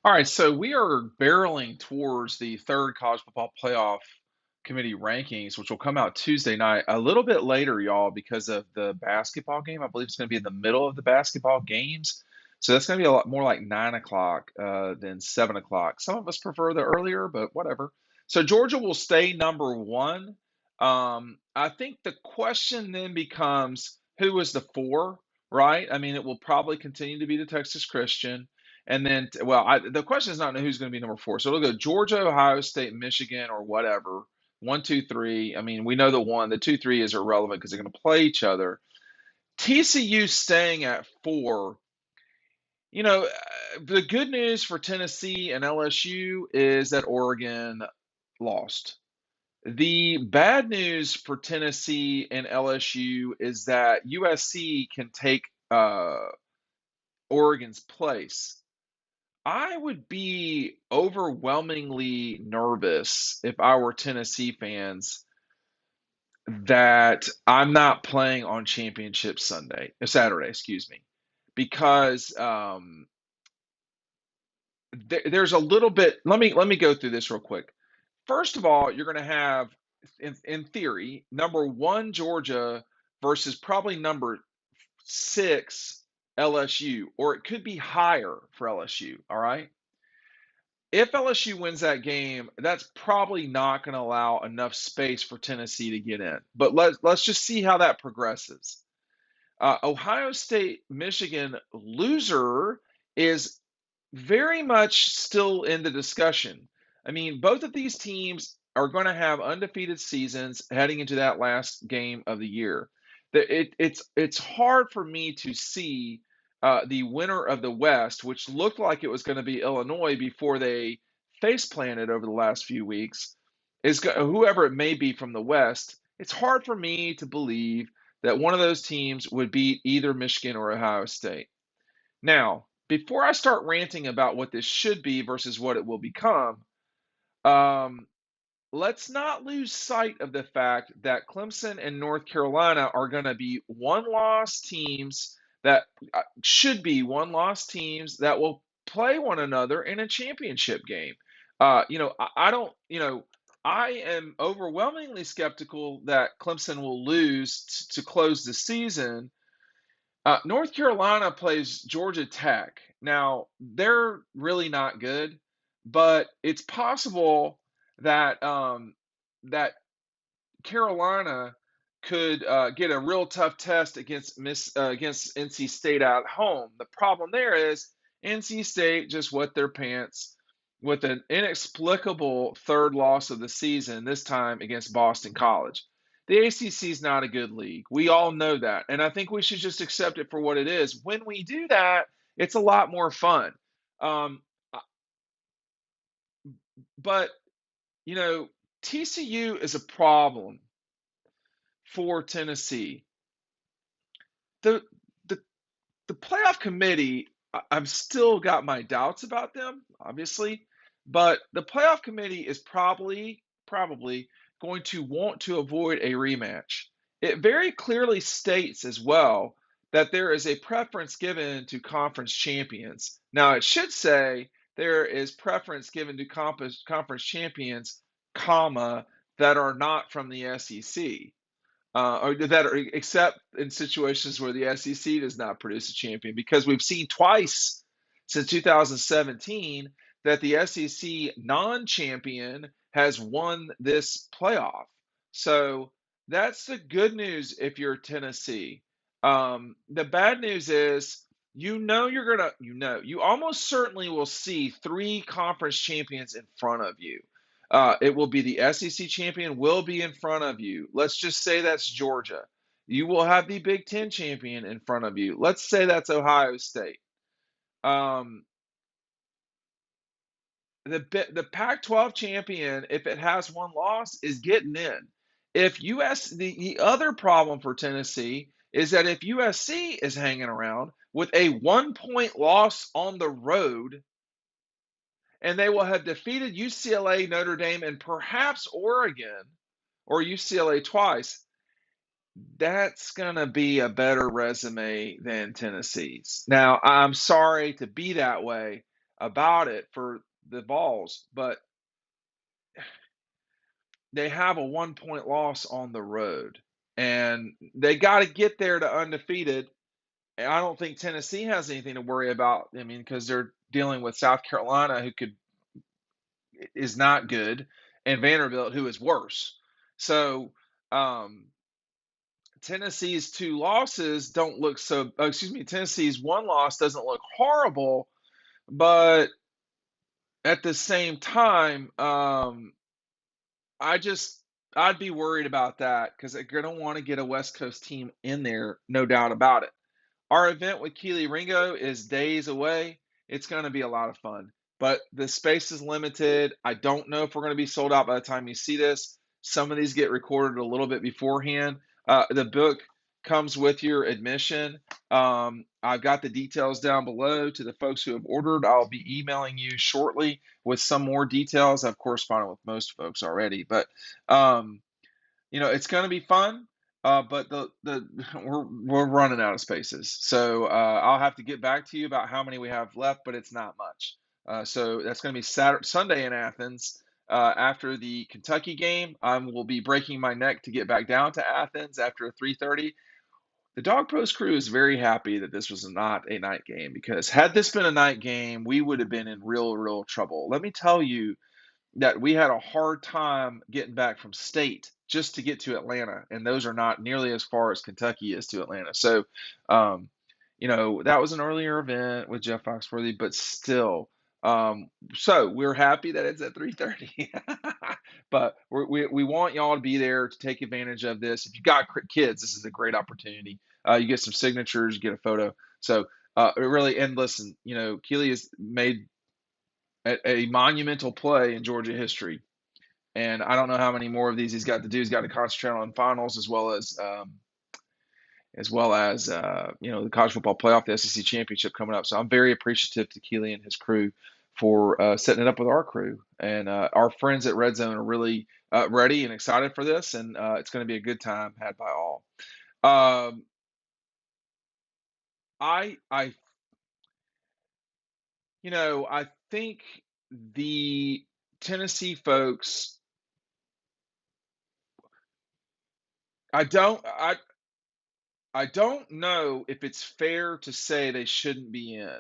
All right, so we are barreling towards the third college football playoff committee rankings, which will come out Tuesday night, a little bit later, y'all, because of the basketball game. I believe it's going to be in the middle of the basketball games. So that's going to be a lot more like 9 o'clock than 7 o'clock. Some of us prefer the earlier, but whatever. So Georgia will stay number one. I think the question then becomes who is the four, right? I mean, it will probably continue to be the Texas Christian. And then, the question is not who's going to be number four. So it'll go Georgia, Ohio State, Michigan, or whatever. One, two, three. I mean, we know the one, the two, three is irrelevant because they're going to play each other. TCU staying at four. The good news for Tennessee and LSU is that Oregon lost. The bad news for Tennessee and LSU is that USC can take Oregon's place. I would be overwhelmingly nervous if I were Tennessee fans that I'm not playing on championship Saturday, excuse me, because there's a little bit. Let me go through this real quick. First of all, you're going to have, in theory, number one Georgia versus probably number six LSU, or it could be higher for LSU. All right. If LSU wins that game, that's probably not going to allow enough space for Tennessee to get in. But let's just see how that progresses. Ohio State, Michigan loser is very much still in the discussion. I mean, both of these teams are going to have undefeated seasons heading into that last game of the year. It's hard for me to see the winner of the West, which looked like it was going to be Illinois before they face planted over the last few weeks, whoever it may be from the West. It's hard for me to believe that one of those teams would beat either Michigan or Ohio State. Now, before I start ranting about what this should be versus what it will become, um, let's not lose sight of the fact that Clemson and North Carolina are going to be one-loss teams that should be one-loss teams that will play one another in a championship game. I don't, I am overwhelmingly skeptical that Clemson will lose to close the season. North Carolina plays Georgia Tech. Now, they're really not good, but it's possible that Carolina could get a real tough test against NC State at home. The problem there is NC State just wet their pants with an inexplicable third loss of the season, this time against Boston College. The ACC is not a good league. We all know that. And I think we should just accept it for what it is. When we do that, it's a lot more fun. Um, but, you know, TCU is a problem for Tennessee. The the the playoff committee, I've still got my doubts about them, obviously, but the playoff committee is probably going to want to avoid a rematch. It very clearly states as well that there is a preference given to conference champions. Now, it should say there is preference given to conference champions, comma, that are not from the SEC or that are except in situations where the SEC does not produce a champion, because we've seen twice since 2017 that the SEC non-champion has won this playoff. So that's the good news if you're Tennessee. The bad news is you almost certainly will see three conference champions in front of you. It will be the SEC champion will be in front of you. Let's just say that's Georgia. You will have the Big Ten champion in front of you. Let's say that's Ohio State. Um, the Pac-12 champion, if it has one loss, is getting in. If the other problem for Tennessee is that if USC is hanging around with a 1 point loss on the road, and they will have defeated UCLA, Notre Dame, and perhaps Oregon or UCLA twice, that's going to be a better resume than Tennessee's. Now, I'm sorry to be that way. about it for the Vols, but they have a 1-point loss on the road, and they got to get there to undefeated. And I don't think Tennessee has anything to worry about. I mean, because they're dealing with South Carolina, who is not good, and Vanderbilt, who is worse. So um, Tennessee's two losses don't look so. Excuse me, Tennessee's one loss doesn't look horrible, but at the same time, I just I'd be worried about that because they're going to want to get a West Coast team in there, no doubt about it. Our event with Kelee Ringo is days away. It's going to be a lot of fun, but the space is limited. I don't know if we're going to be sold out by the time you see this. Some of these get recorded a little bit beforehand. The book comes with your admission. I've got the details down below to the folks who have ordered. I'll be emailing you shortly with some more details. I've corresponded with most folks already, but um, it's going to be fun, but the we're running out of spaces, so I'll have to get back to you about how many we have left, but it's not much. So that's going to be Sunday in Athens. After the Kentucky game, I will be breaking my neck to get back down to Athens after 3:30. The Dog Post crew is very happy that this was not a night game because had this been a night game, we would have been in real trouble. Let me tell you, that we had a hard time getting back from state just to get to Atlanta, and those are not nearly as far as Kentucky is to Atlanta. So, um, that was an earlier event with Jeff Foxworthy, but still. So we're happy that it's at 3:30, but we want y'all to be there to take advantage of this. If you got kids, this is a great opportunity. You get some signatures, you get a photo. So really, and listen, Kelee has made a monumental play in Georgia history. And I don't know how many more of these he's got to do. He's got to concentrate on finals as well as the college football playoff, the SEC championship coming up. So I'm very appreciative to Kelee and his crew for setting it up with our crew. And our friends at Red Zone are really ready and excited for this, and it's going to be a good time had by all. Um, I I think the Tennessee folks. I don't. I don't know if it's fair to say they shouldn't be in.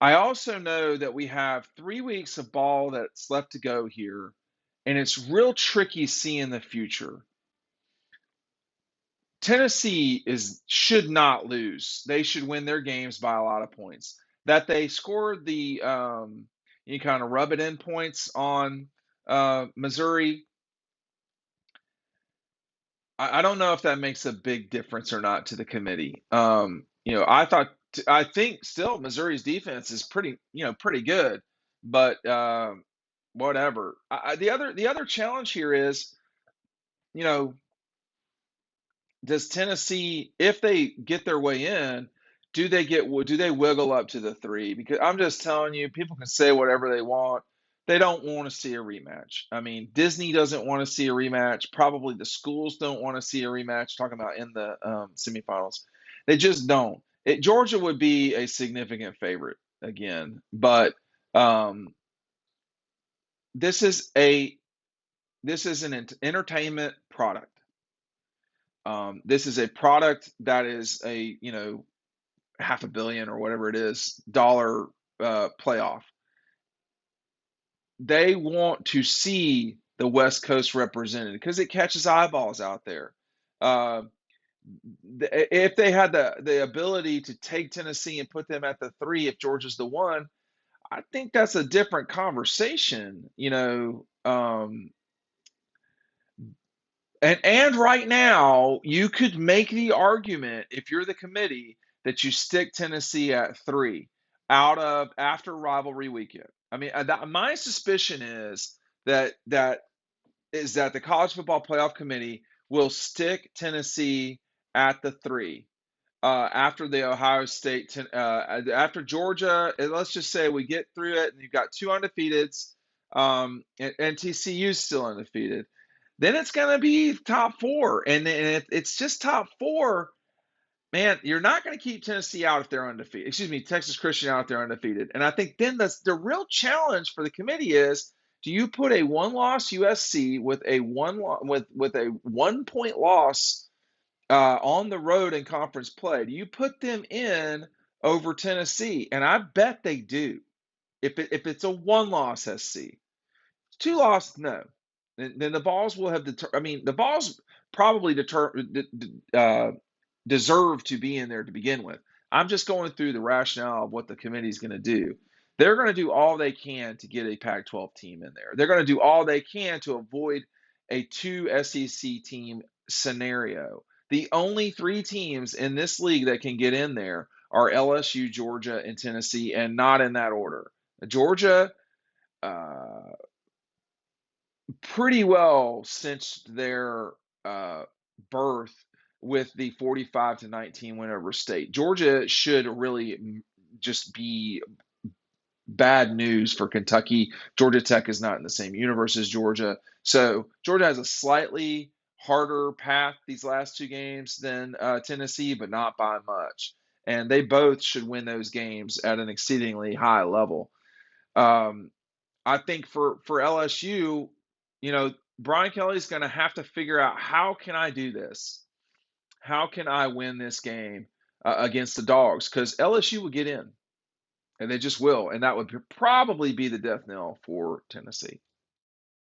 I also know that we have 3 weeks of ball that's left to go here, and it's real tricky seeing the future. Tennessee should not lose. They should win their games by a lot of points. That they scored the you kind of rub it in points on Missouri. I don't know if that makes a big difference or not to the committee. I think still Missouri's defense is pretty good, but whatever. The other challenge here is, you know, does Tennessee, if they get their way in, do they wiggle up to the three? Because I'm just telling you, people can say whatever they want. They don't want to see a rematch. I mean, Disney doesn't want to see a rematch. Probably the schools don't want to see a rematch. Talking about in the semifinals, they just don't. Georgia would be a significant favorite again, but um, this is a this is an entertainment product. This is a product that is a half a billion or whatever it is dollar playoff. They want to see the West Coast represented because it catches eyeballs out there. Uh, if they had the ability to take Tennessee and put them at the three, if Georgia's the one, I think that's a different conversation. And right now, you could make the argument if you're the committee that you stick Tennessee at three out of after rivalry weekend. I mean, my suspicion is that the College Football Playoff Committee will stick Tennessee at the three after the Ohio State after Georgia. And let's just say we get through it, and you've got two undefeateds, and TCU's still undefeated. Then it's going to be top four. And if it's just top four, Man, you're not going to keep Tennessee out if they're undefeated. Excuse me, Texas Christian out if they're undefeated. And I think then the real challenge for the committee is: do you put a one-loss USC with a with a 1 point loss on the road in conference play? Do you put them in over Tennessee? And I bet they do. If it's a one-loss SC, two loss, no. Then the balls will have I mean, the balls probably deserve to be in there to begin with. I'm just going through the rationale of what the committee is going to do. They're going to do all they can to get a Pac 12 team in there. They're going to do all they can to avoid a two SEC team scenario. The only three teams in this league that can get in there are LSU, Georgia, and Tennessee, and not in that order. Georgia, uh, pretty well cinched their uh, berth with the 45-19 win over State. Georgia should really just be bad news for Kentucky. Georgia Tech is not in the same universe as Georgia. So Georgia has a slightly harder path these last two games than Tennessee, but not by much. And they both should win those games at an exceedingly high level. Um, I think for LSU, Brian Kelly's going to have to figure out, how can I do this? How can I win this game against the Dogs? Because LSU will get in, and they just will, and that would probably be the death knell for Tennessee.